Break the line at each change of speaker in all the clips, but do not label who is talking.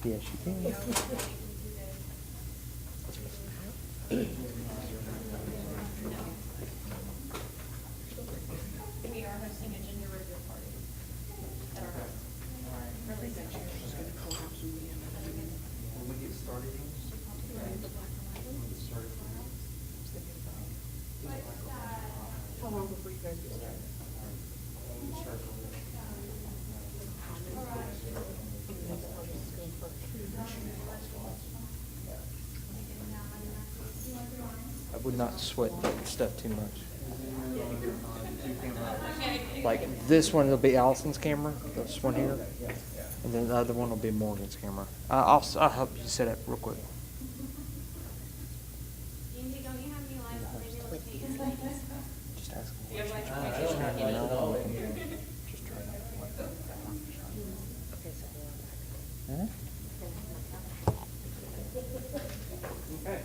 Yes, you can.
We are hosting a gender reveal party at our house. Early next year.
When we get started,
How long before you guys get started?
I would not sweat that stuff too much. Like this one will be Allison's camera, this one here, and then the other one will be Morgan's camera. I'll help you set up real quick. Just ask him. Just try not to let that. Huh? Okay.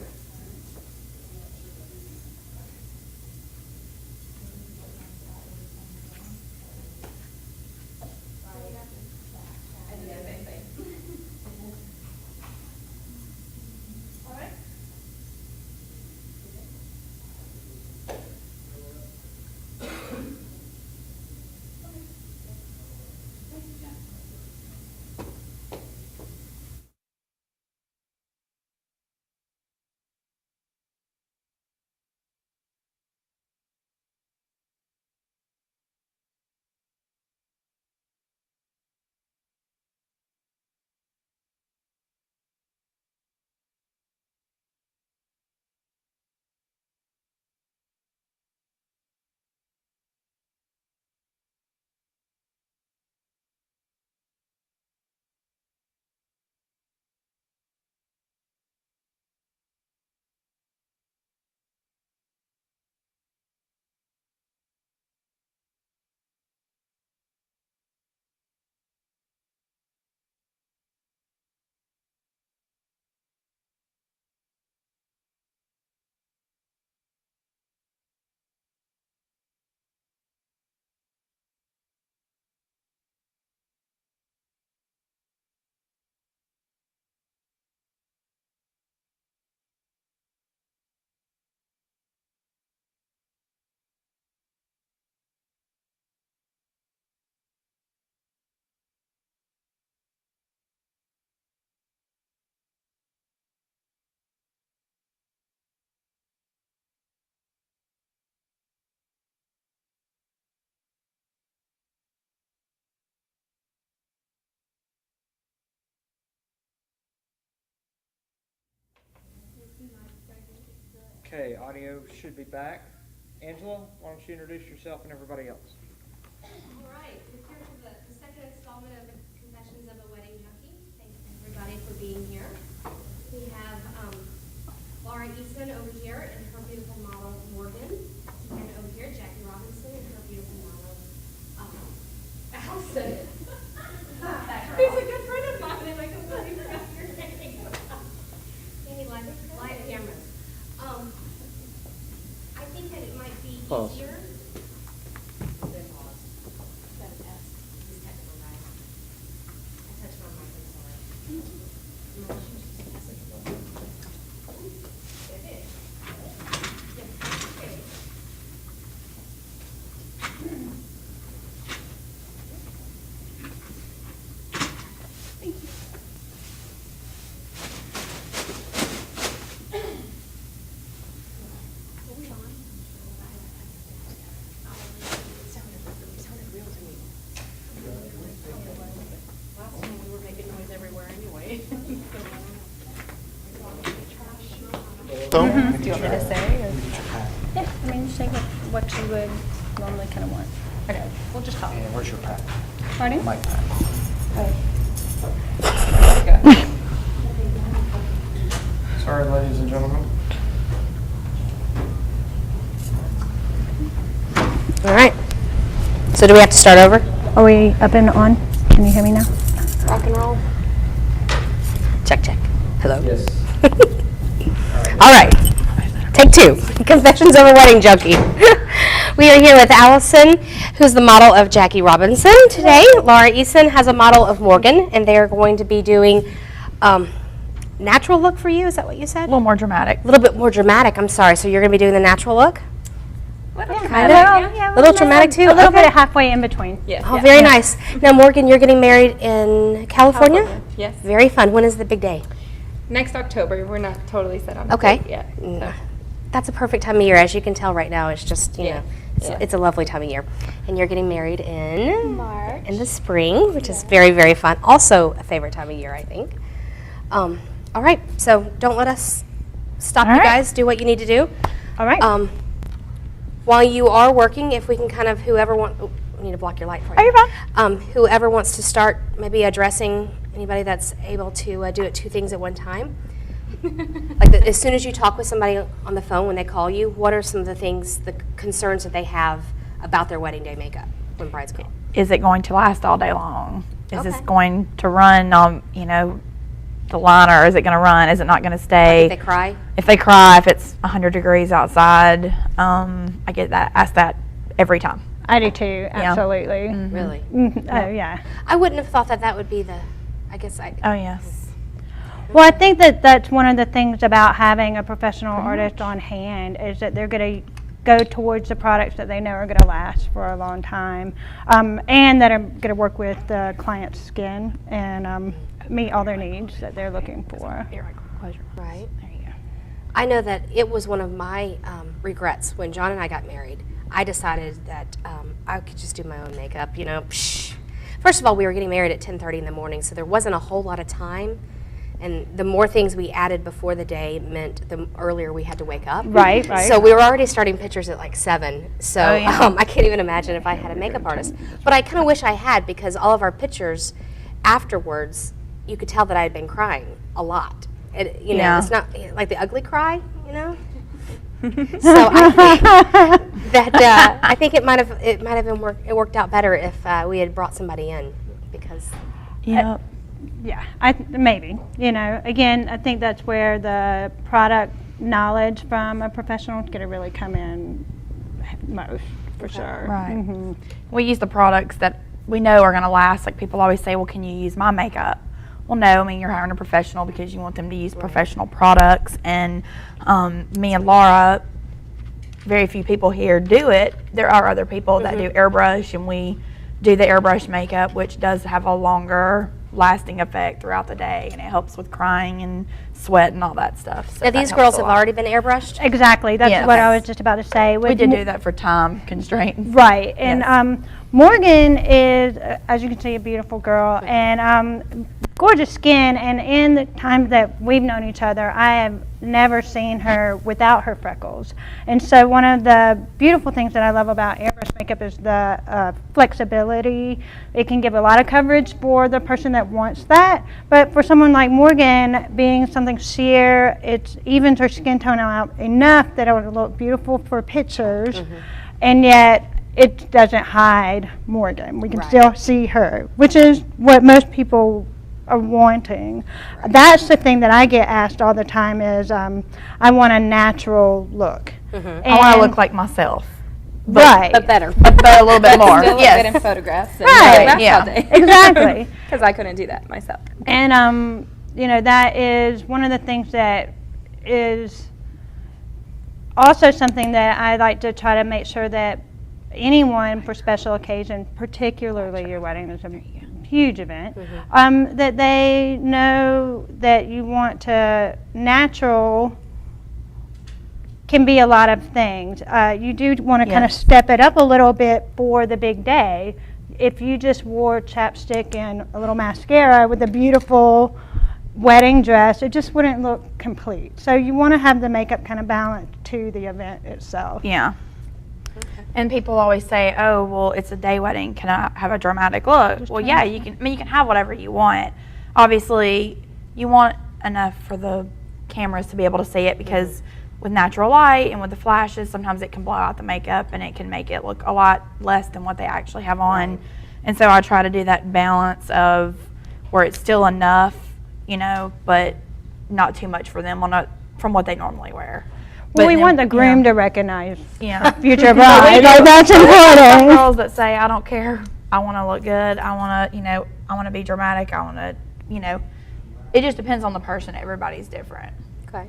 Okay, audio should be back. Angela, why don't you introduce yourself and everybody else?
All right, we're here for the second installment of Confessions of a Wedding Junkie. Thanks everybody for being here. We have Laura Eason over here and her beautiful model Morgan, and over here Jackie Robinson and her beautiful model Allison. He's a good friend of mine, and I completely forgot your name. Any live cameras. I think that it might be
Pause.
easier. Then pause. That is S. He's technical guy. I touched my mic, I'm sorry. It is. Yes, okay. Thank you.
Last time we were making noise everywhere anyway.
Do you want me to say? Or? Yeah, I mean, say what you would normally kind of want. Okay, we'll just talk.
And where's your pad?
Pardon?
Mic pad. Sorry, ladies and gentlemen.
All right. So do we have to start over?
Are we up and on? Can you hear me now?
Rock and roll. Check, check. Hello.
Yes.
All right. Take two. Confessions of a Wedding Junkie. We are here with Allison, who's the model of Jackie Robinson today. Laura Eason has a model of Morgan, and they are going to be doing Natural look for you, is that what you
A
said?
little more dramatic.
A little bit more dramatic, I'm sorry. So you're going to be doing the natural look?
Yeah,
Kind of?
yeah,
A little dramatic too?
A little
Okay.
bit of halfway in between.
Yes.
Oh, very nice. Now, Morgan, you're getting married in California?
Yes.
Very fun. When is the big day?
Next October. We're not totally set on a
Okay.
date yet. So.
That's a perfect time of year. As you can tell right now, it's just, you
Yeah.
know,
Yeah.
it's a lovely time of year. And you're getting married in March. In the spring, which is very, very fun. Also a favorite time of year, I think. All right, so don't let us stop
All
you
right.
guys. Do what you need to do.
All right.
While you are working, if we can kind of, whoever wants, oh, I need to block your light for you.
Oh, you're fine.
Whoever wants to start maybe addressing anybody that's able to do it 2 things at one time. Like as soon as you talk with somebody on the phone when they call you, what are some of the things, the concerns that they have about their wedding day makeup when brides call?
Is it going to last all day long? Is this
Okay.
going to run on, the liner? Is it going to run? Is it not going to stay?
If they cry?
If they cry, if it's 100 degrees outside, I get asked that every time.
I do too, absolutely.
Really?
Oh, yeah.
I wouldn't have thought that would be the, I guess I,
Oh, yes.
Well, I think that that's one of the things about having a professional artist on hand is that they're going to go towards the products that they know are going to last for a long time, and that are going to work with the client's skin and meet all their needs that they're looking for.
Here, close your eyes.
right?
There you go.
I know that it was one of my regrets when John and I got married. I decided that I could just do my own makeup, Psh. First of all, we were getting married at 10:30 in the morning, so there wasn't a whole lot of time. And the more things we added before the day meant the earlier we had to wake up.
Right, right.
So we were already starting pictures at like 7. So
Oh, yeah.
I can't even imagine if I had a makeup artist. But I kind of wish I had, because all of our pictures afterwards, you could tell that I had been crying a lot.
Yeah.
It's not like the ugly cry, So I think it might have been it worked out better if we had brought somebody in, because
Yep.
Yeah, maybe. Again, I think that's where the product knowledge from a professional is going to really come in most, for sure.
Right.
Mhm.
We use the products that we know are going to last. Like people always say, well, can you use my makeup? Well, no, you're hiring a professional because you want them to use professional products. And me and Laura, very few people here do it. There are other people that do airbrush, and we do the airbrush makeup, which does have a longer lasting effect throughout the day, and it helps with crying and sweat and all that stuff. So
now
that
these
helps
girls
a
have
lot.
already been airbrushed.
Exactly. That's
Yes.
what I was just about to say.
We did do that for time constraints.
Right. And
Yes.
Morgan is, as you can see, a beautiful girl and gorgeous skin. And in the time that we've known each other, I have never seen her without her freckles. And so one of the beautiful things that I love about airbrush makeup is the flexibility. It can give a lot of coverage for the person that wants that. But for someone like Morgan, being something sheer, it evens her skin tone out enough that it will look beautiful for pictures. And yet it doesn't hide Morgan. We can
Right.
still see her, which is what most people are wanting. That's the thing that I get asked all the time is I want a natural look.
I want to
And-
look like myself.
right.
But better.
But a little bit more.
Still look
Yes.
good in photographs. And
Right.
laugh
Yeah.
all day.
Exactly.
Because I couldn't do that myself.
And that is one of the things that is also something that I like to try to make sure that anyone for special occasion, particularly your wedding is a huge event, that they know that you want to natural can be a lot of things. You do want to kind of
Yes.
step it up a little bit for the big day. If you just wore chapstick and a little mascara with a beautiful wedding dress, it just wouldn't look complete. So you want to have the makeup kind of balanced to the event itself.
Yeah. And people always say, "Oh, well, it's a day wedding. Can I have a dramatic look?" Well, yeah, you can. You can have whatever you want. Obviously, you want enough for the cameras to be able to see it, because with natural light and with the flashes, sometimes it can blow out the makeup and it can make it look a lot less than what they actually have on. And so I try to do that balance of where it's still enough, but not too much for them, not from what they normally wear.
Well, we
then,
want the groom
yeah.
to recognize
Yeah.
future bride. Like, that's important.
Girls that say, "I don't care. I want to look good. I want to, I want to be dramatic. I want to, it just depends on the person. Everybody's different.
Okay.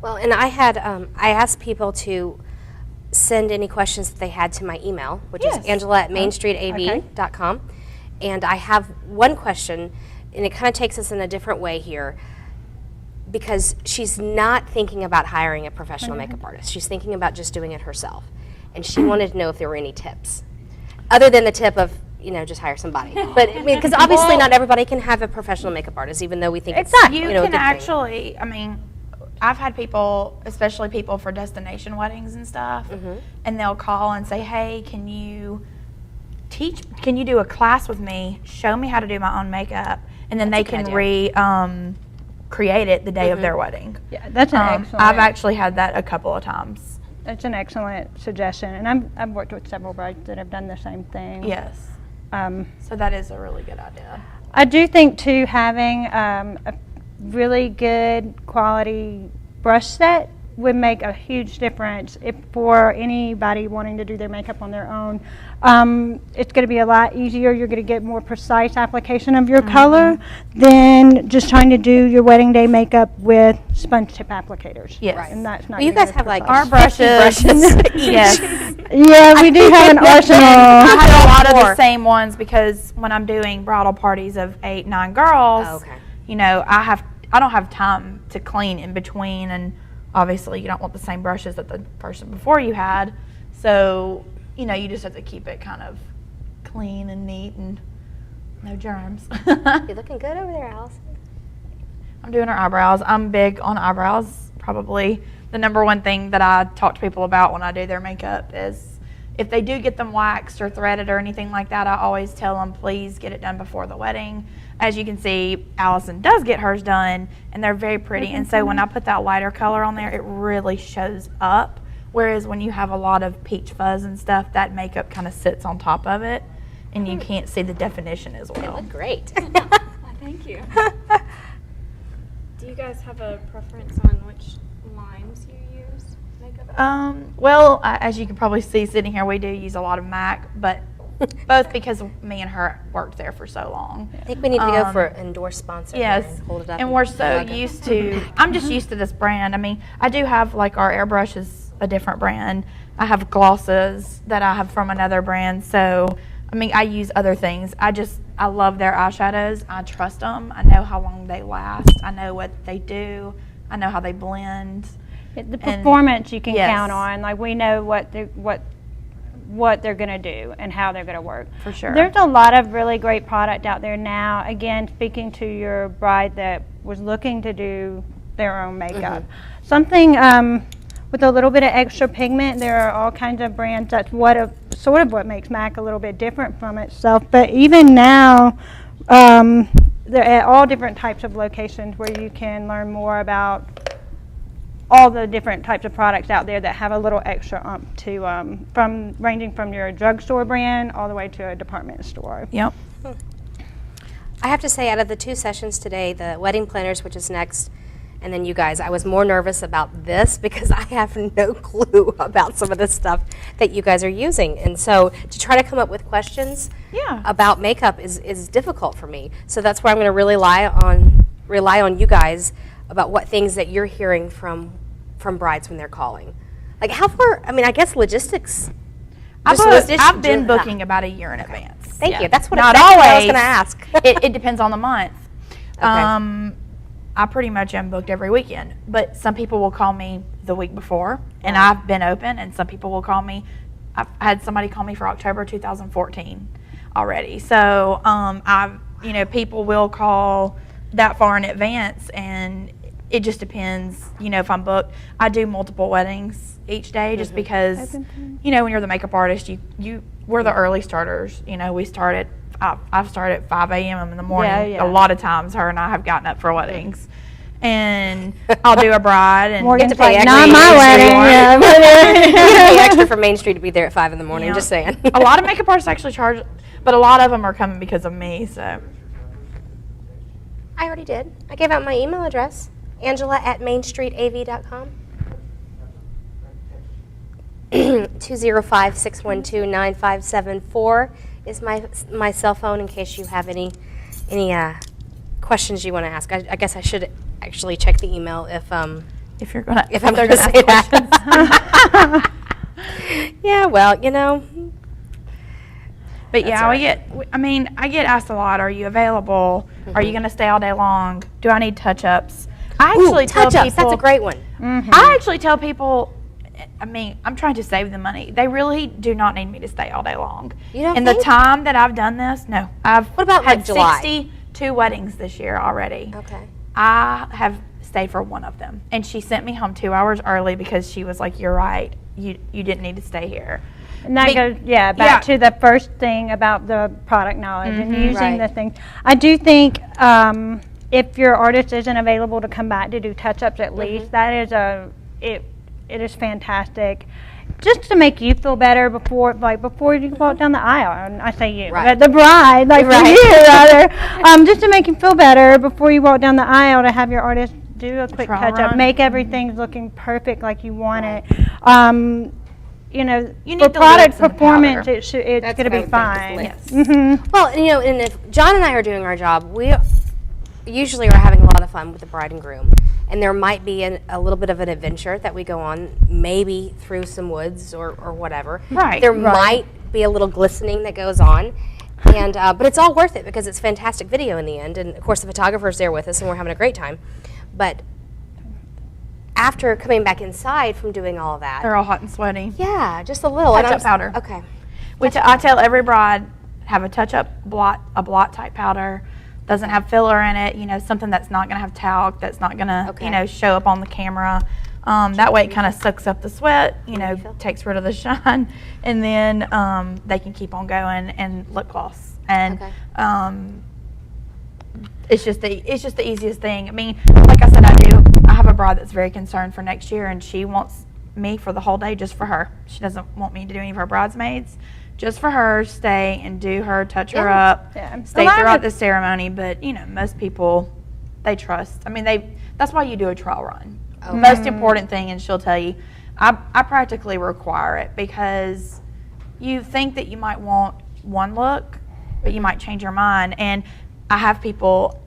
Well, and I had, I asked people to send any questions that they had to my email, which
Yes.
is angela@mainstreetav.com. And I have one question, and it kind of takes us in a different way here, because she's not thinking about hiring a professional makeup artist. She's thinking about just doing it herself. And she wanted to know if there were any tips, other than the tip of, just hire somebody. But I mean, because obviously not everybody can have a professional makeup artist, even though we think it's,
You
a
can
good thing.
actually, I mean, I've had people, especially people for destination weddings and stuff, and they'll call and say, hey, can you do a class with me, show me how to do my own makeup, and then they can create it the day of their wedding.
Yeah, that's an excellent.
I've actually had that a couple of times.
That's an excellent suggestion, and I've worked with several brides that have done the same thing.
Yes. So that is a really good idea.
I do think too, having a really good quality brush set would make a huge difference if for anybody wanting to do their makeup on their own. It's going to be a lot easier. You're going to get more precise application of your color than just trying to do your wedding day makeup with sponge tip applicators.
Yes. Right.
And that's not.
Well, you
gonna
guys
be
have like
Our
50
brushes. Yes.
Yeah, we do have an arsenal.
I have a lot of
More.
the same ones because when I'm doing bridal parties of 8, 9 girls,
Oh, okay.
I don't have time to clean in between, and obviously you don't want the same brushes that the person before you had. So, you just have to keep it kind of clean and neat and no germs.
You're looking good over there, Allison.
I'm doing her eyebrows. I'm big on eyebrows. Probably the number one thing that I talk to people about when I do their makeup is if they do get them waxed or threaded or anything like that, I always tell them, please get it done before the wedding. As you can see, Allison does get hers done, and they're very pretty. And so when I put that lighter color on there, it really shows up. Whereas when you have a lot of peach fuzz and stuff, that makeup kind of sits on top of it, and you can't see the definition as
You
well.
look great.
Thank you. Do you guys have a preference on which lines you use makeup?
Well, as you can probably see sitting here, we do use a lot of MAC, but both because me and her worked there for so long.
I think we need to go for an endorsed sponsor.
Yes,
here and hold it up.
and we're so used to, I'm just used to this brand. I mean, I do have, like, our airbrush is a different brand. I have glosses that I have from another brand. So, I mean, I use other things. I love their eyeshadows. I trust them. I know how long they last. I know what they do. I know how they blend.
The performance you can
Yes.
count on. Like, we know what they're going to do and how they're going to work.
For sure.
There's a lot of really great product out there now. Again, speaking to your bride that was looking to do their own makeup. Something with a little bit of extra pigment. There are all kinds of brands. That's sort of what makes MAC a little bit different from itself. But even now, they're at all different types of locations where you can learn more about all the different types of products out there that have a little extra oomph to ranging from your drugstore brand all the way to a department store.
Yep.
I have to say, out of the 2 sessions today, the wedding planners, which is next, and then you guys, I was more nervous about this because I have no clue about some of the stuff that you guys are using. And so to try to come up with questions about makeup is difficult for me. So that's where I'm going to really rely on you guys about what things that you're hearing from brides when they're calling. Like how far, I mean, I guess logistics.
I've been booking about a year in advance.
Thank you. That's what
Not
that's what I was
always.
going to ask.
It depends on the month.
Okay.
I pretty much am booked every weekend, but some people will call me the week before, and I've been open, and some people will call me. I've had somebody call me for October 2014 already. So people will call that far in advance, and it just depends, if I'm booked. I do multiple weddings each day just because, when you're the makeup artist, we're the early starters. We start at I've started at 5 a.m. in the morning. A lot of times her and I have gotten up for weddings. And I'll do a bride. And
Morgan's
pay
like,
extra
not
for
my
Main
wedding.
You pay extra for Main Street to be there at 5 in the morning, just saying.
A lot of makeup artists actually charge, but a lot of them are coming because of me. So
I already did. I gave out my email address, angela@mainstreetav.com. 205-612-9574 is my cell phone in case you have any questions you want to ask. I guess I should actually check the email if
If you're gonna,
if I'm
they're
going to
gonna
say
ask questions.
that. Yeah, well, you know.
But
That's
yeah,
all
we
right.
get. I mean, I get asked a lot. Are you available? Are you going to stay all day long? Do I need touch-ups? I actually tell
touch-ups,
people.
that's a great one.
I actually tell people. I mean, I'm trying to save the money. They really do not need me to stay all day long.
You don't
In
think?
the time that I've done this, no. I've
What about,
had
like, July?
62 weddings this year already.
Okay.
I have stayed for one of them, and she sent me home 2 hours early because she was like, "You're right. You didn't need to stay here."
And that
Be-
goes, back
yeah.
to the first thing about the product knowledge and using
Right.
the thing. I do think if your artist isn't available to come back to do touch-ups at least, that is it is fantastic. Just to make you feel better before you walk down the aisle, and I say you,
Right.
but the bride, like for
Right.
you rather, just to make you feel better before you walk down the aisle to have your artist do a quick
Trial
touch-up,
run.
make everything looking perfect like you want
Right.
it. You know,
You
for
need the
product
lips and the
performance,
powder.
it's
That's
going to
what
be
I would think
fine.
is lips.
Mhm.
Well, you know, and if John and I are doing our job, we usually are having a lot of fun with the bride and groom. And there might be a little bit of an adventure that we go on, maybe through some woods or whatever.
Right,
There
right.
might be a little glistening that goes on. And but it's all worth it because it's fantastic video in the end. And of course, the photographer's there with us, and we're having a great time. But after coming back inside from doing all of that,
They're all hot and sweaty.
yeah, just a little. And
Touch-up powder.
Okay.
I tell every bride, have a touch-up blot, a blot type powder. Doesn't have filler in it. You know, something that's not going to have talc. That's not going to,
Okay.
show up on the camera. That way, it kind of sucks up the sweat.
Refill?
Takes rid of the shine, and then they can keep on going. And lip gloss. And
Okay.
it's just the easiest thing. I mean, like I said, I have a bride that's very concerned for next year, and she wants me for the whole day just for her. She doesn't want me to do any of her bridesmaids. Just for her, stay and do her, touch her
Yeah.
up,
Yeah.
stay
A lot of
throughout
it-
the ceremony. But most people, they trust. I mean, that's why you do a trial run.
Okay.
Most important thing, and she'll tell you, I practically require it because you think that you might want one look, but you might change your mind. And I have people,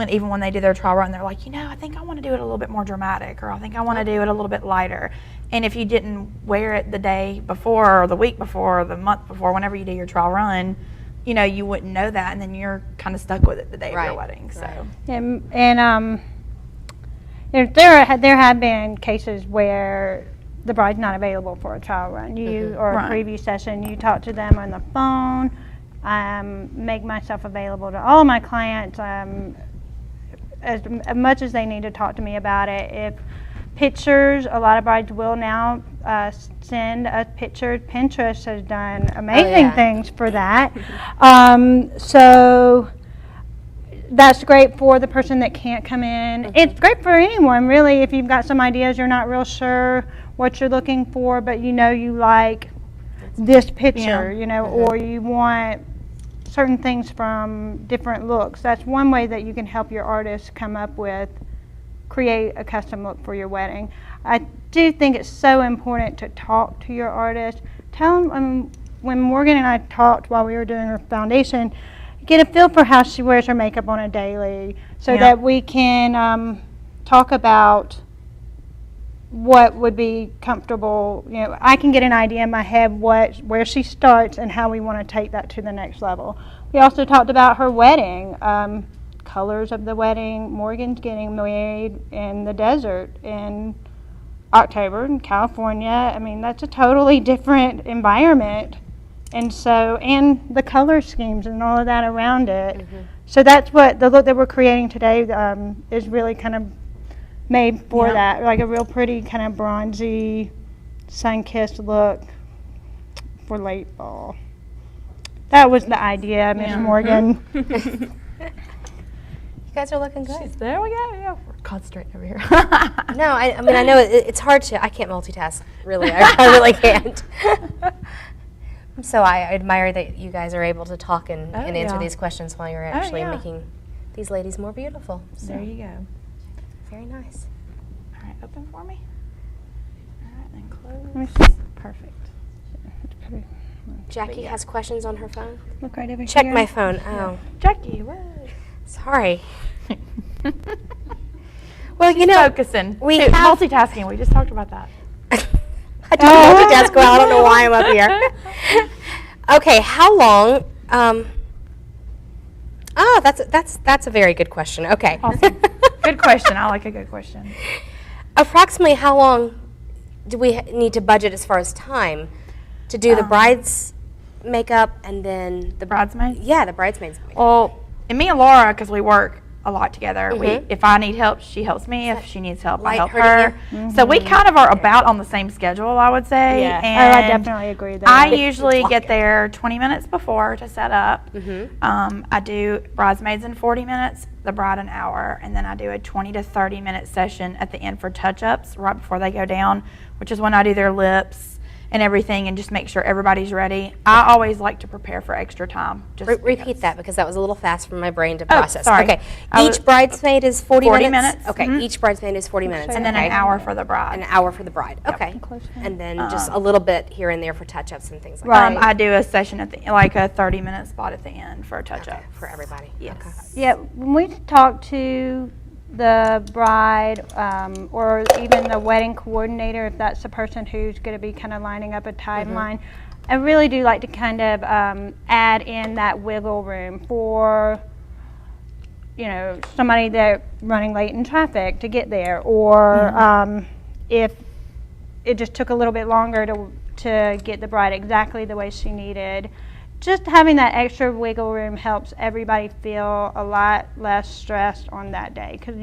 even when they do their trial run, they're like, I think I want to do it a little bit more dramatic, or I think I want to do it a little bit lighter. And if you didn't wear it the day before, or the week before, or the month before, whenever you do your trial run, you wouldn't know that, and then you're kind of stuck with it the day of your
Right,
wedding. So
right.
And there have been cases where the bride's not available for a trial run, or a
Right.
preview session. You talk to them on the phone. Make myself available to all my clients as much as they need to talk to me about it. If pictures, a lot of brides will now send us pictures. Pinterest has done amazing
yeah.
things for that. So that's great for the person that can't come in. It's great for anyone, really, if you've got some ideas you're not real sure what you're looking for, but you like this picture, or you want certain things from different looks. That's one way that you can help your artist create a custom look for your wedding. I do think it's so important to talk to your artist. Tell them, when Morgan and I talked while we were doing her foundation, get a feel for how she wears her makeup on a daily, so that we can talk about what would be comfortable. I can get an idea in my head where she starts and how we want to take that to the next level. We also talked about her wedding, colors of the wedding. Morgan's getting married in the desert in October in California. I mean, that's a totally different environment. And the color schemes and all of that around it. So that's what the look that we're creating today is really kind of made for that, like a real pretty kind of bronzy, sun-kissed look for late fall. That was the idea, Miss Morgan.
You guys are looking good.
there we go. Yeah, we're concentrating over here.
No, I mean, I know it's hard I can't multitask, really. I really can't. So I admire that you guys are able to talk and answer
yeah.
these questions while you're actually
yeah.
making these ladies more beautiful. So,
There you go.
very nice.
All right, open for me. All right, then
Let me
close.
see.
Perfect.
Jackie has questions on her phone.
Look right over
Check
here.
my phone. Oh.
Jackie, what?
Sorry. Well,
She's focusing.
we have-
Multitasking. We just talked about that.
I don't multitask well. I don't know why I'm up here. Okay, how long? That's a very good question. Okay.
Awesome. Good question. I like a good question.
Approximately how long do we need to budget as far as time to do the bride's makeup and then the
Bridesmaids?
Yeah, the bridesmaids' makeup.
Well, and me and Laura, because we work a lot together.
Mhm.
If I need help, she helps me. If she needs help, I help
lighthearted
her. So we kind of are about on the same schedule, I would say.
Yeah.
And
I definitely agree there.
I usually get there 20 minutes before to set up.
Mm-hmm.
I do bridesmaids in 40 minutes, the bride an hour, and then I do a 20 to 30 minute session at the end for touch-ups right before they go down, which is when I do their lips and everything and just make sure everybody's ready. I always like to prepare for extra time.
Repeat that because that was a little fast for my brain to process.
sorry.
Okay,
I
each bridesmaid is 40
40
minutes?
minutes.
Okay,
Mhm.
each bridesmaid is 40 minutes.
And then
okay.
an hour for the bride.
An hour for the bride. Okay.
Close enough.
And then just a little bit here and there for touch-ups and things like
Right.
that.
I do a session at the like a 30-minute spot at the end for a touch-up.
Okay, for everybody.
Yes.
Okay.
Yeah, when we talk to the bride or even the wedding coordinator, if that's the person who's going to be kind of lining up a timeline, I really do like to kind of add in that wiggle room for, you know, somebody that running late in traffic to get there, or if it just took a little bit longer to get the bride exactly the way she needed. Just having that extra wiggle room helps everybody feel a lot less stressed on that day, because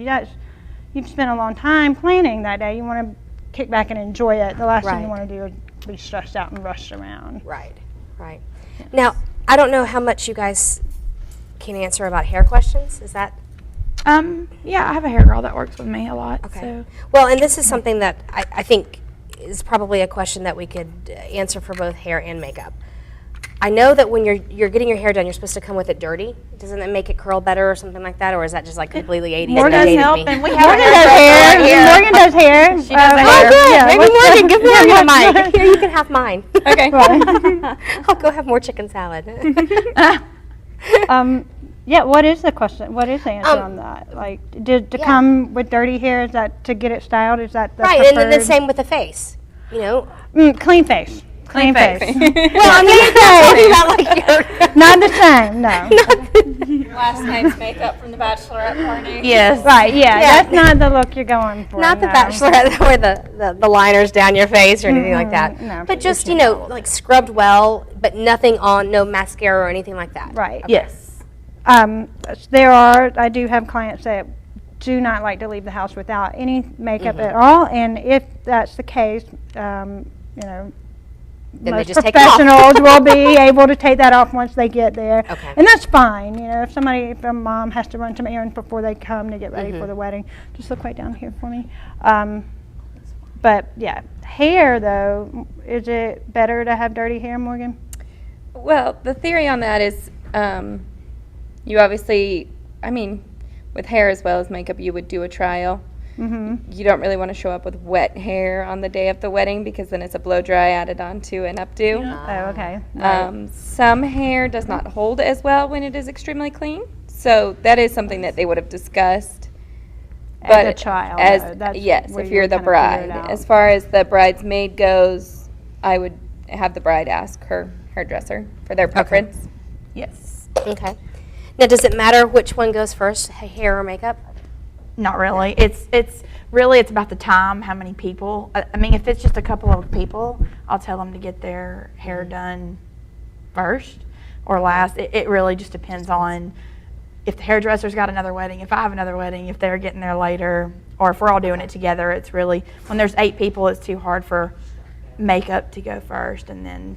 you've spent a long time planning that day. You want to kick back and enjoy it. The last thing you
Right.
want to do is be stressed out and rushed around.
Right, right. Now, I don't know how much you guys can answer about hair questions. Is that?
Yeah, I have a hair girl that works with me a lot.
Okay.
So.
Well, and this is something that I think is probably a question that we could answer for both hair and makeup. I know that when you're getting your hair done, you're supposed to come with it dirty. Doesn't that make it curl better or something like that, or is that just like completely 80s?
Morgan does help, and we have a
Morgan
hair
does
girl
hair.
right here.
Morgan does hair.
She does
Oh,
hair.
good.
Yeah,
Maybe
what's
Morgan, give Morgan a
yeah,
mic. Here, you can have mine.
Okay.
I'll go have more chicken salad.
Yeah, what is the question? What is the answer on that? Like, to
yeah.
come with dirty hair, is that to get it styled? Is that the
Right, and then the
preferred?
same with the face. You know,
Clean face. Clean face.
well, I mean, talking about like your
Not the same, no.
Last night's makeup from the bachelorette party.
Yes.
Right,
Yeah.
that's not the look you're going for.
not the
no.
bachelorette where the liners down your face or anything like that.
no,
but just
it's
you know, like scrubbed well, but nothing on, no mascara or anything like that.
Right.
Yes.
I do have clients that do not like to leave the house without any makeup at all, and if that's the case, you know,
Then they
most
just take it off.
professionals will be able to take that off once they get there.
Okay.
And that's fine. You know, if a mom has to run some errands before they come to get ready for the wedding, just look right down here for me. But yeah, hair though, is it better to have dirty hair, Morgan?
Well, the theory on that is you obviously, I mean, with hair as well as makeup, you would do a trial.
Mm-hmm.
You don't really want to show up with wet hair on the day of the wedding because then it's a blow dry added onto an updo.
Oh, okay.
Some hair does not hold as well when it is extremely clean. So that is something that they would have discussed.
At the trial, though, that's
yes,
where
if
you
you're
would
the
kind of figure it
bride.
out.
As far as the bridesmaid goes, I would have the bride ask her hairdresser for their preference.
Yes.
Okay. Now, does it matter which one goes first, hair or makeup?
Not really. It's really it's about the time, how many people. I mean, if it's just a couple of people, I'll tell them to get their hair done first or last. It really just depends on if the hairdresser's got another wedding, if I have another wedding, if they're getting there later, or if we're all doing it together. It's really, when there's 8 people, it's too hard for makeup to go first and then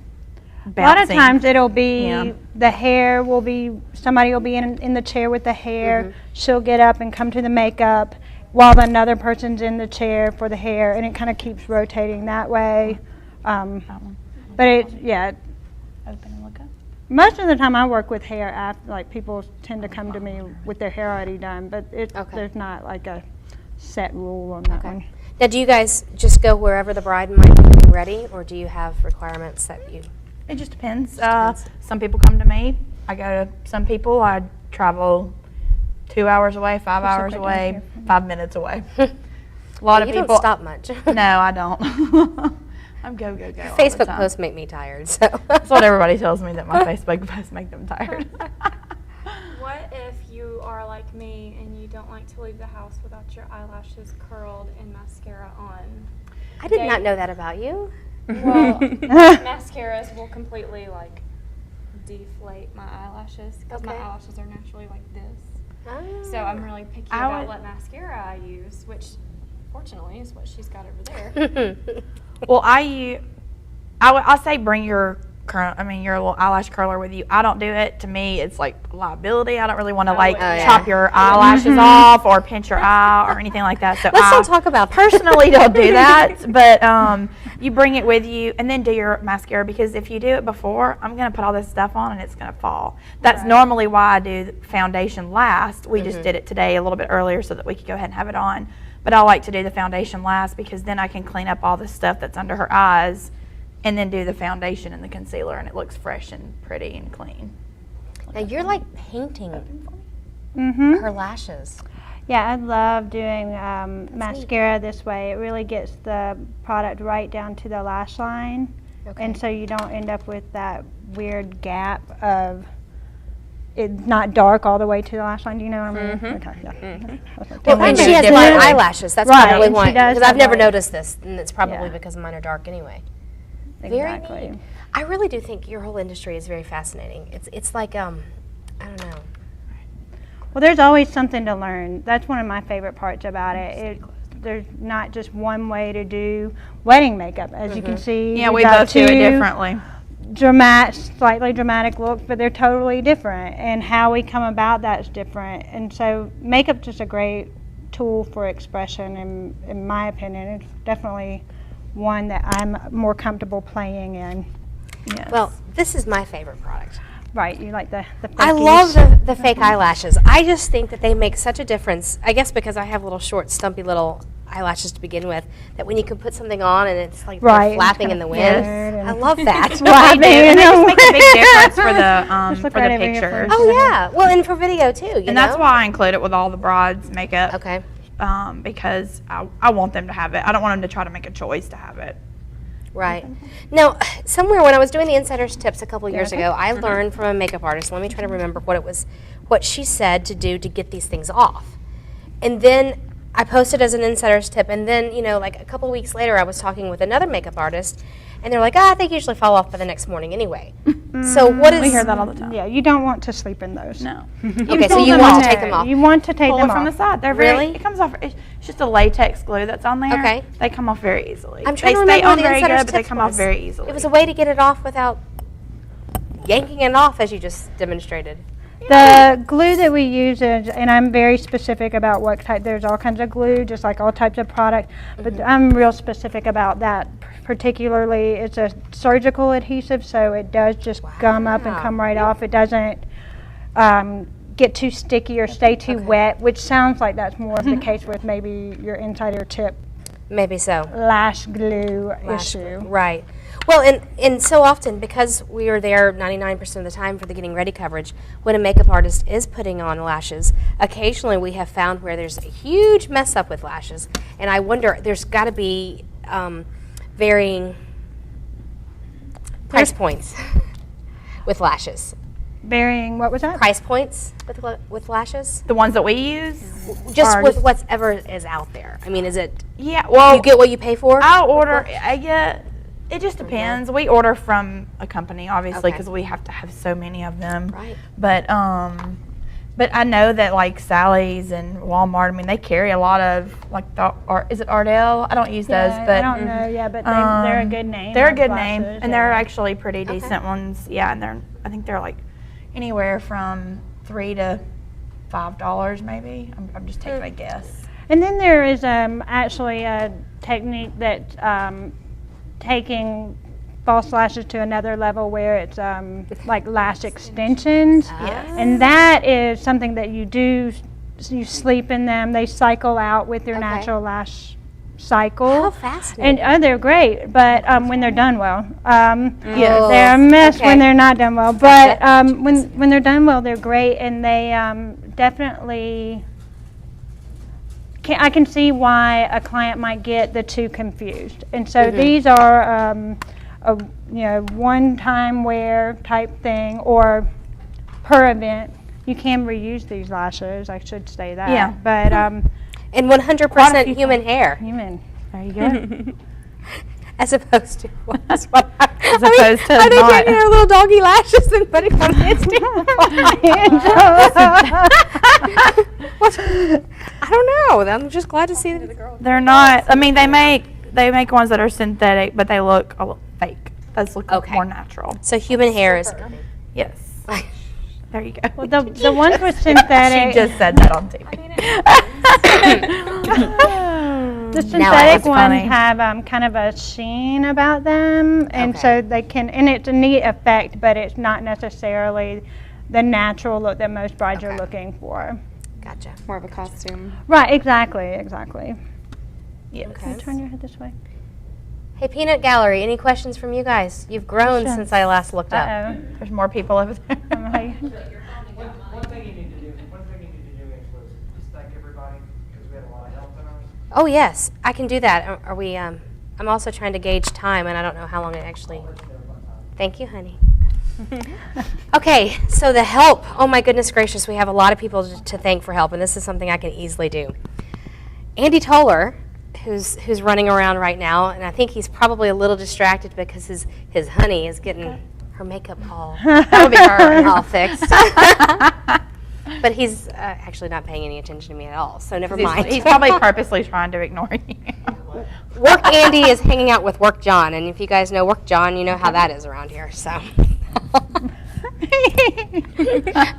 bouncing.
A lot of times it'll be
Yeah.
the hair will be, somebody will be in the chair with the hair. She'll get up and come to the makeup while another person's in the chair for the hair, and it kind of keeps rotating that way.
That one.
But open
and look up.
most of the time I work with hair after, like people tend to come to me with their hair already done, but
Okay.
there's not like a set rule on that one.
Now, do you guys just go wherever the bride might be getting ready, or do you have requirements that you?
It just depends.
depends.
Some people come to me. I go to some people. I travel 2 hours away, 5 hours
right down
away,
here.
5 minutes away. A lot of
You
people.
don't stop much.
No, I don't. I'm go, go, go. all the
Facebook
time.
posts make me tired, so.
That's what everybody tells me, that my Facebook posts make them tired.
What if you are like me and you don't like to leave the house without your eyelashes curled and mascara on?
I did not know that about you.
Well, mascaras will completely like deflate my eyelashes because my
Okay.
eyelashes are naturally like this.
Ah.
So I'm really picky
I
about
would-
what mascara I use, which fortunately is what she's got over there.
Well, I'll say bring your your little eyelash curler with you. I don't do it. To me, it's like a liability. I don't really want to like
yeah.
chop your eyelashes off or pinch your eye or anything like that. So
Let's
I
don't talk about that.
personally don't do that. But you bring it with you and then do your mascara, because if you do it before, I'm gonna put all this stuff on and it's gonna fall. That's normally why I do the foundation last. We just did it today a little bit earlier so that we could go ahead and have it on. But I like to do the foundation last because then I can clean up all the stuff that's under her eyes and then do the foundation and the concealer, and it looks fresh and pretty and clean.
Now you're like painting
Mm-hmm.
her lashes.
Yeah, I love doing mascara this way. It really gets the product right down to the lash line.
Okay.
And so you don't end up with that weird gap of it's not dark all the way to the lash line. Do you know what I mean? Okay, yeah.
Well, and
do
she
it
has
differently.
light eyelashes. That's
Right,
probably
and she
why.
does
Because I've
have
never
light.
noticed this, and it's probably
Yeah.
because mine are dark anyway.
Exactly.
Very neat. I really do think your whole industry is very fascinating. It's like I don't know.
Well, there's always something to learn. That's one of my favorite parts about it. There's not just one way to do wedding makeup. As you can see,
Yeah,
we've
we
got
both do it
two
differently.
slightly dramatic looks, but they're totally different. And how we come about that's different. And so makeup's just a great tool for expression, in my opinion. It's definitely one that I'm more comfortable playing in.
Yes.
Well, this is my favorite product.
Right, you like the
I
fakies.
love the fake eyelashes. I just think that they make such a difference. I guess because I have little short, stumpy little eyelashes to begin with, that when you can put something on and it's like they're
Right, it's
flapping
kinda
in the wind,
weird and-
I love that.
They do, and they just make a big difference for the
Just look
for
right
the
over your
pictures.
phone.
Oh yeah, well, and for video too. You
And that's
know?
why I include it with all the brides' makeup.
Okay.
Because I want them to have it. I don't want them to try to make a choice to have it.
Right. Now, somewhere when I was doing the insider's tips a couple years ago, I learned from a makeup artist. Let me try to remember what she said to do to get these things off. And then I posted as an insider's tip, and then, like a couple weeks later, I was talking with another makeup artist, and they're like, they usually fall off by the next morning anyway. So what is...
We hear that all the time.
Yeah, you don't want to sleep in those.
No.
Okay, so
pull
you
them
want
off.
to take them off.
You want to take
Pull
them
it from the
off.
side. They're
Really?
It comes off. It's just a latex glue that's on there.
Okay.
They come off very easily.
I'm trying
they
to
stay
remember
on
what the
very
insider's
good, but they
tips
come off
was.
very easily.
It was a way to get it off without yanking it off, as you just demonstrated.
The glue that we use is, and I'm very specific about what type, there's all kinds of glue, just like all types of product, but I'm real specific about that. Particularly, it's a surgical adhesive, so it does just gum up and
Wow.
come right off. It doesn't get too sticky or stay too wet, which sounds like that's more of the case with maybe your insider tip
Maybe so.
lash glue
Lash
issue.
glue. Right. Well, and so often, because we are there 99% of the time for the getting ready coverage, when a makeup artist is putting on lashes, occasionally we have found where there's a huge mess up with lashes. And I wonder, there's got to be varying price points with lashes.
Varying, what was that?
Price points with lashes?
the ones that we use.
Just
Or
with
just-
whatever is out there. I mean, is it,
Yeah. Well,
you get what you pay for?
I'll order. I get. It just depends. We order from a company, obviously,
Okay.
because we have to have so many of them.
Right.
But I know that like Sally's and Walmart. I mean, they carry a lot of like is it Ardell? I don't use those,
Yeah,
but
I don't know, but they're a good name.
They're a
of
good name,
lashes,
and they're
yeah.
actually pretty decent ones. Yeah, and I think they're like anywhere from $3 to $5 maybe. I'm just taking a guess.
And then there is actually a technique that taking false lashes to another level where it's like lash extensions.
Yes.
And that is something that you do, you sleep in them, they cycle out with your
Okay.
natural lash cycle.
How fascinating.
And they're great, but when they're done well.
Yes.
They're a mess
Okay.
when they're not done well. But when they're done well, they're great, and they definitely, I can see why a client might get the two confused. And so these are a one-time wear type thing, or per event. You can reuse these lashes, I should say that.
Yeah.
But
And 100% human hair,
human.
There you go.
as opposed to
As opposed to
are they
not.
taking their little doggy lashes and putting on I don't know. I'm just glad to see that.
They're not. I mean, they make ones that are synthetic, but they look a little fake. Those look
Okay.
more natural.
So human hair is.
Yes. There you go.
Well, the ones with synthetic.
She just said that on TV.
The
Now I
synthetic
was
ones
funny.
have kind of a sheen about them, and
Okay.
so they can, and it's a neat effect, but it's not necessarily the natural look that most brides are
Okay.
looking for.
Gotcha.
More of a costume.
Right, exactly.
Yes.
Okay.
Turn your head this way.
Hey, Peanut Gallery, any questions from you guys? You've grown
Questions?
since I last looked up.
Uh-oh.
There's more people over there.
One thing you need to do, Angela, is just thank everybody, because we had a lot of help in ours.
Oh, yes, I can do that. Are we, I'm also trying to gauge time, and I don't know how long it actually. Thank you, honey. Okay, so the help. Oh, my goodness gracious, we have a lot of people to thank for help, and this is something I can easily do. Andy Toller, who's running around right now, and I think he's probably a little distracted because his honey is getting her makeup all,
That would be her.
all fixed. But he's actually not paying any attention to me at all, so never mind.
He's probably purposely trying to ignore you.
Work Andy is hanging out with Work John, and if you guys know Work John, you know how that is around here, so.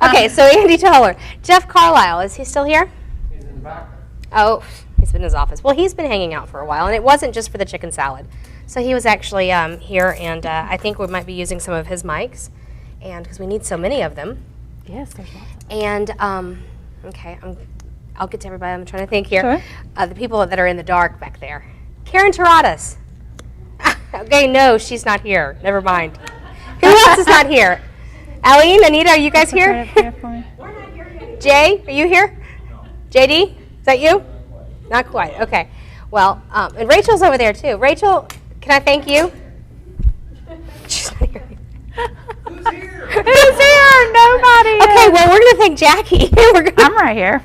Okay, so Andy Toller. Jeff Carlisle, is he still here?
He's in the back.
Oh, he's been in his office. Well, he's been hanging out for a while, and it wasn't just for the chicken salad. So he was actually here, and I think we might be using some of his mics, and because we need so many of them.
Yes, there's lots.
And okay, I'll get to everybody. I'm trying to think here.
Sure.
The people that are in the dark back there. Karen Taradas. Okay, no, she's not here. Never mind. Who else is not here? Aline, Anita, are you guys
Right
here?
up here for me.
Jay, are you here? JD, is that you? Not quite. Okay. Well, and Rachel's over there too. Rachel, can I thank you? She's not here.
Who's here?
Who's here? Nobody.
Okay, well, we're going to thank Jackie.
I'm right here.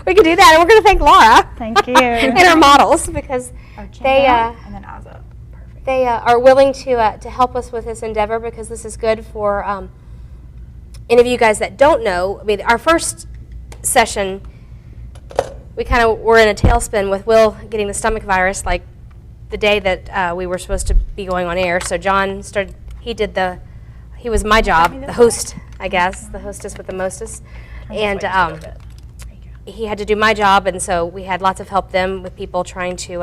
We can do that, and we're going to thank Laura.
Thank you.
And our models, because they
and then eyes up. Perfect.
they are willing to help us with this endeavor, because this is good for any of you guys that don't know. I mean, our first session, we kind of were in a tailspin with Will getting the stomach virus, like the day that we were supposed to be going on air. So John started. He was my job, the host, I guess, the hostess with the mostest, and he had to do my job, and so we had lots of help then with people trying to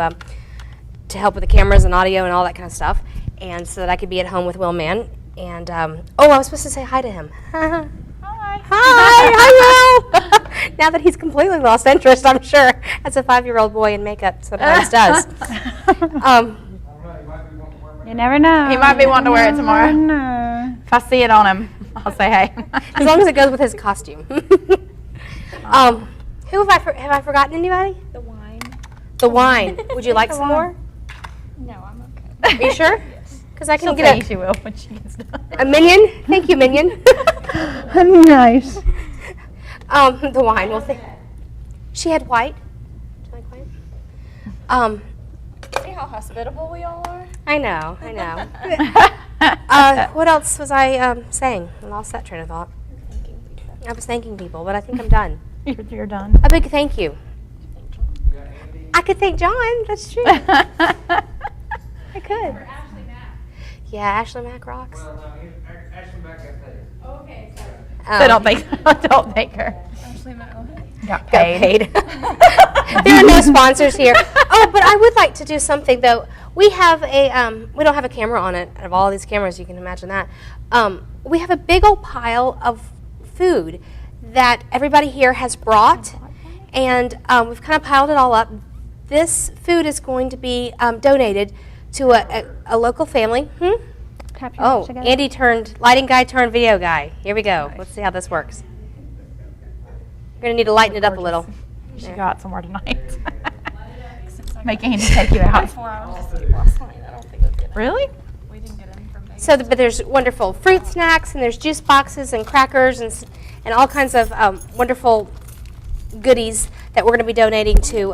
help with the cameras and audio and all that kind of stuff, and so that I could be at home with Will Mann. And I was supposed to say hi to him. Hi, Will. Now that he's completely lost interest, I'm sure, as a 5-year-old boy in makeup sometimes does.
You never know.
He might be wanting to wear it tomorrow.
No.
If I see it on him, I'll say hey.
As long as it goes with his costume. Who have I forgotten? Anybody?
The wine.
The wine. Would you like some more?
No, I'm okay.
Are you sure? Because I can
She'll
get
say she will when she gets done.
a minion. Thank you, minion.
Nice.
The wine. Well, she had white. Do you like white?
See how hospitable we all are?
I know. What else was I saying? I lost that train of thought. I was thanking people, but I think I'm done.
You're done.
A big thank you. I could thank John. That's true. I could. Yeah, Ashley Mack rocks.
Well, no, Ashley back got paid.
So don't thank her. Got
Got
paid.
paid. There are no sponsors here. Oh, but I would like to do something though. We have we don't have a camera on it. Out of all these cameras, you can imagine that. We have a big old pile of food that everybody here has brought, and we've kind of piled it all up. This food is going to be donated to a local family.
Tap your
Oh,
lips together.
Andy lighting guy turned video guy. Here we go. Let's see how this works. You're going to need to lighten it up a little.
You should go out somewhere tonight. Make Andy take you out.
4 hours to sleep last night. I don't think it's good.
Really?
We didn't get in from Vegas.
So, but there's wonderful fruit snacks, and there's juice boxes and crackers and all kinds of wonderful goodies that we're going to be donating to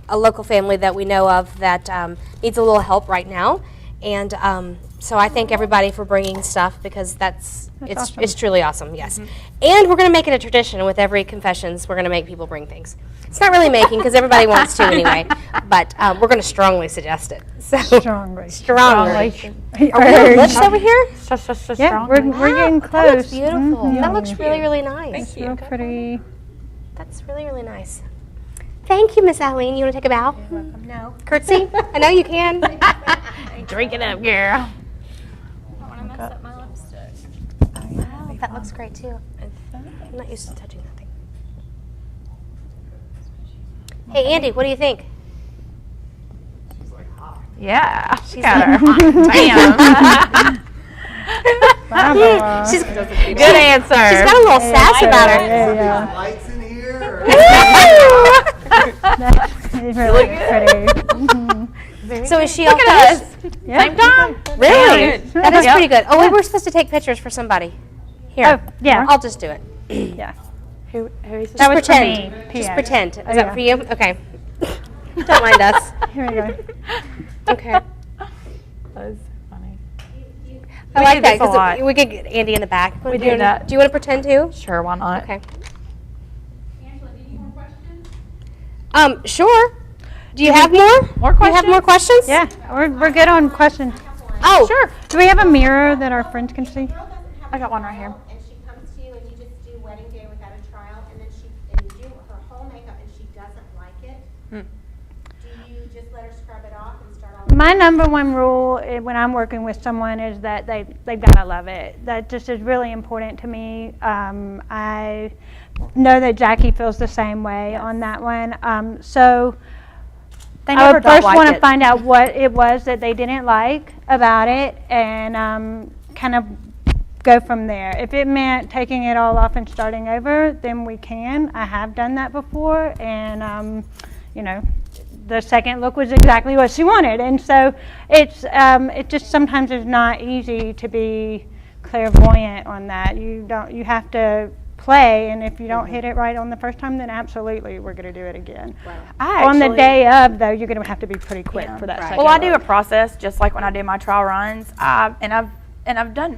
a local family that we know of that needs a little help right now. And so I thank everybody for bringing stuff because it's truly awesome, yes. And we're going to make it a tradition with every confessions. We're going to make people bring things. It's not really making because everybody wants to anyway, but we're going to strongly suggest it. So
Strongly.
Strongly. Are we on lips over here?
Yeah, we're getting
That
close.
looks beautiful. That looks really, really nice.
It's real pretty.
That's really, really nice. Thank you, Miss Eileen. You want to take a bow? No. Curtsy? I know you can.
Drink it up, girl.
I don't want to mess up my lipstick.
Wow, that looks great too. I'm not used to touching nothing. Hey, Andy, what do you think?
Yeah.
She's
got
like,
her. Damn.
Bravo.
She's
Good answer.
She's got a little sass about her.
Yeah,
Lights in here.
it's really pretty.
So is she all
Look at us.
Yeah.
Same time.
Really? That is
Yep.
pretty good. Oh, we were supposed to take pictures for somebody. Here.
Oh, yeah.
I'll just do it.
Yeah.
Who is
Just
That was for
pretend.
me,
Just
PA.
pretend. Is
Oh,
that
yeah.
for you? Okay. Don't mind us.
Here we go.
Okay.
That's funny.
I
We
like
do
that
this a lot.
because we could get Andy in the back.
We do that.
Do you want to pretend too?
Sure, why not?
Okay. Sure. Do you have more?
More
Do you have
questions?
more questions?
Yeah, we're good on questions.
Oh,
Sure.
Do we have a mirror that our friends can see?
I got one right here.
And she comes to you and you just do wedding day without a trial, and then you do her whole makeup and she doesn't like it. Do you just let her scrub it off and start all over?
My number one rule when I'm working with someone is that they've got to love it. That just is really important to me. I know that Jackie feels the same way on that one. So
They
I
never
would
don't
first
like
want to
it.
find out what it was that they didn't like about it and kind of go from there. If it meant taking it all off and starting over, then we can. I have done that before, and the second look was exactly what she wanted. And so it just sometimes is not easy to be clairvoyant on that. You have to play, and if you don't hit it right on the first time, then absolutely we're going to do it again. On the day of, though, you're going to have to be pretty quick for that second
Well, I do a
look.
process just like when I do my trial runs. I've done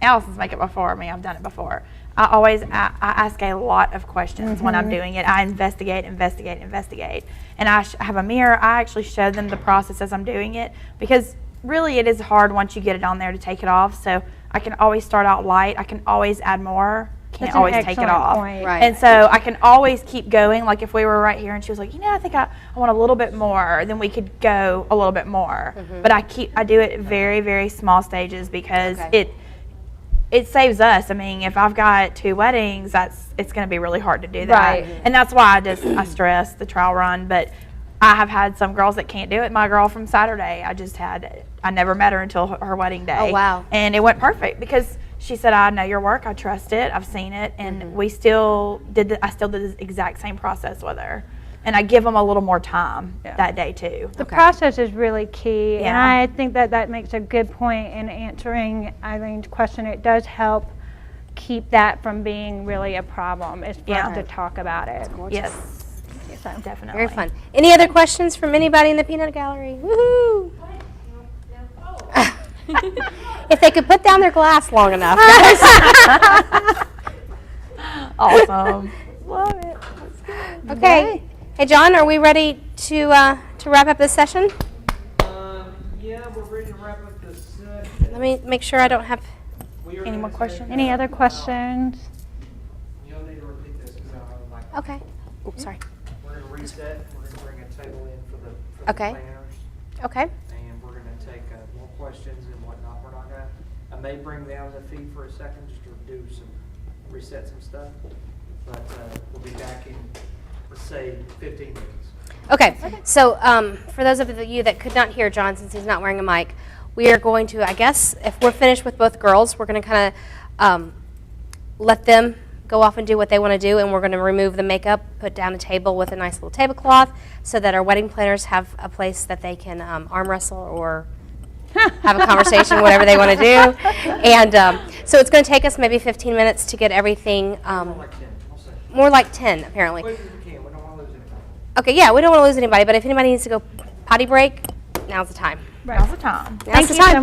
Allison's makeup before me. I've done it before. I ask a lot of questions when I'm doing it. I investigate, and I have a mirror. I actually show them the process as I'm doing it because really it is hard once you get it on there to take it off. So I can always start out light. I can always add more. Can't
That's an
always take it
excellent
off.
point.
Right.
And so I can always keep going. Like if we were right here and she was like, I think I want a little bit more, then we could go a little bit more. But I do it very, very small stages because it saves us. I mean, if I've got 2 weddings, it's going to be really hard to do that.
Right.
And that's why I stress the trial run. But I have had some girls that can't do it. My girl from Saturday, I never met her until her wedding day.
Oh, wow.
And it went perfect because she said, I know your work, I trust it, I've seen it, and I still did the exact same process with her. And I give them a little more time that day too.
The process is really key, and
Yeah.
I think that makes a good point in answering Eileen's question. It does help keep that from being really a problem, is for us to talk about it.
Yes,
So.
definitely.
Very fun. Any other questions from anybody in the peanut gallery? Woohoo! If they could put down their glass long enough.
Awesome. Love it.
Okay. Hey, John, are we ready to wrap up this session?
Yeah, we're ready to wrap up this session.
Let me make sure I don't have.
Any more questions?
Any other questions?
You'll need to repeat this because I don't have my.
Okay. Oops, sorry.
We're going to reset. We're going to bring a table in for the
Okay.
planners.
Okay.
And we're going to take more questions and whatnot. We're not going to, I may bring down the feed for a second just to reset some stuff. But we'll be back in, let's say, 15 minutes.
Okay. So for those of you that could not hear John since he's not wearing a mic, we are going to, I guess, if we're finished with both girls, we're going to kind of let them go off and do what they want to do, and we're going to remove the makeup, put down a table with a nice little tablecloth so that our wedding planners have a place that they can arm wrestle or have a conversation, whatever they want to do. And so it's going to take us maybe 15 minutes to get everything,
More like 10, we'll say.
more like 10 apparently.
Quick as we can, we don't want to lose anybody.
Okay, yeah, we don't want to lose anybody, but if anybody needs to go potty break, now's the time.
Now's the time.
Now's the
you so
time.